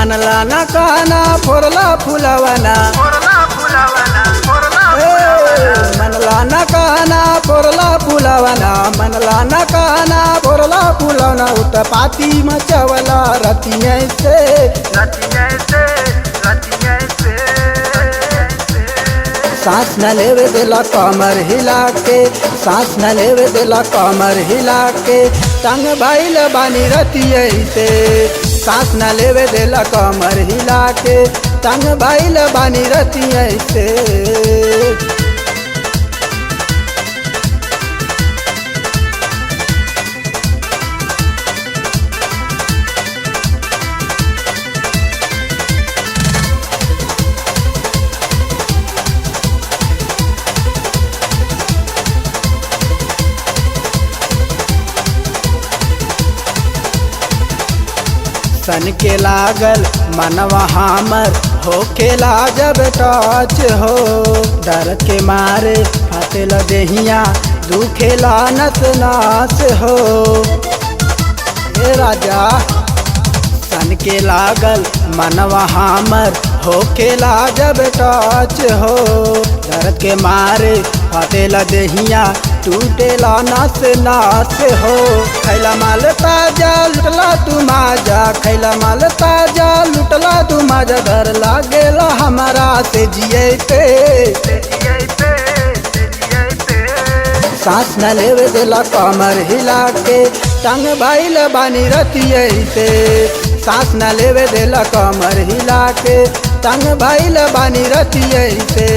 मनला न कहना फोरला फुलवना मनला न कहना फोरला फुलवना मनला न कहना फोरला फुलवना उत्पाती मचवला रतिये से सांस न लेवे देला कमर हिला के सांस न लेवे देला कमर हिला के तंग भइल बानी रतिये से सांस न लेवे देला कमर हिला के तंग भइल बानी रतिये से सन के लागल मनवा हमर होकेला जब टच हो डर के मारे फाटेल देहिया दुखेला नस नास हो हे राजा सन के लागल मनवा हमर होकेला जब टच हो डर के मारे फाटेला देहिया टूटेला नास नास हो खैला माल ताजा लुटला तू माजा खैला माल ताजा लुटला तू माजा डर लागेला हमारा से जियते सांस न लेवे देला कमर हिला के टंग भइल बानी रतिये से सांस न लेवे देला कमर हिला के टंग भइल बानी रतिये से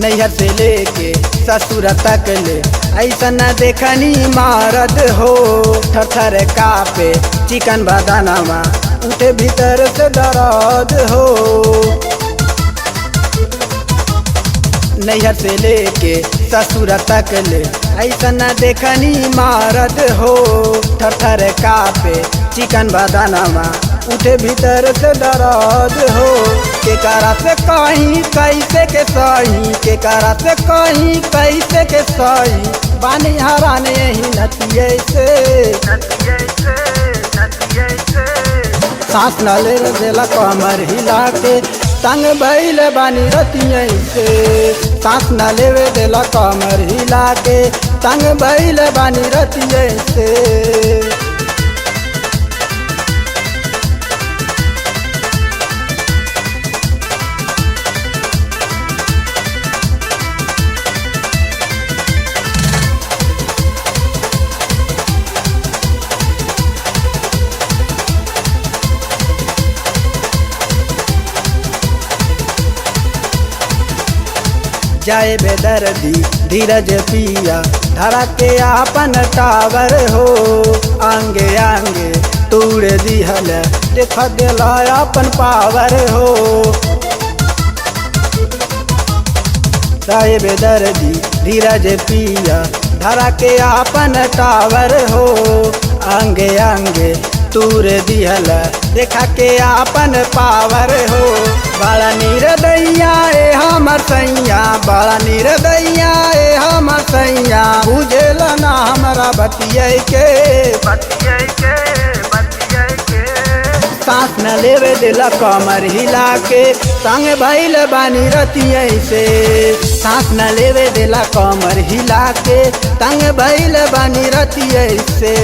नैहर से लेके ससुर तक ले ऐसा न देखनी मारद हो थर थर कापे चिकन बदानामा उठे भीतर से दर्द हो नैहर से लेके ससुर तक ले ऐसा न देखनी मारद हो थर थर कापे चिकन बदानामा उठे भीतर से दर्द हो के करा से कहीं कैसे के सही के करा से कहीं कैसे के सही बानी हराने ही नतिये से सांस न ले देला कमर हिला के तंग भइल बानी रतिये से सांस न लेवे देला कमर हिला के तंग भइल बानी रतिये से जाए बेदर्दी धीरज पिया धरा के आपन टावर हो आंगे आंगे तूड़ दिहल देख दिला अपन पावर हो जाए बेदर्दी धीरज पिया धरा के आपन टावर हो आंगे आंगे तूर दिहल देखा के आपन पावर हो बड़ा निर्दया ए हमर सैया बड़ा निर्दया ए हमर सैया बुझेल ना हमरा बतिये के सांस न लेवे देला कमर हिला के तंग भइल बानी रतिये से सांस न लेवे देला कमर हिला के तंग भइल बानी रतिये से।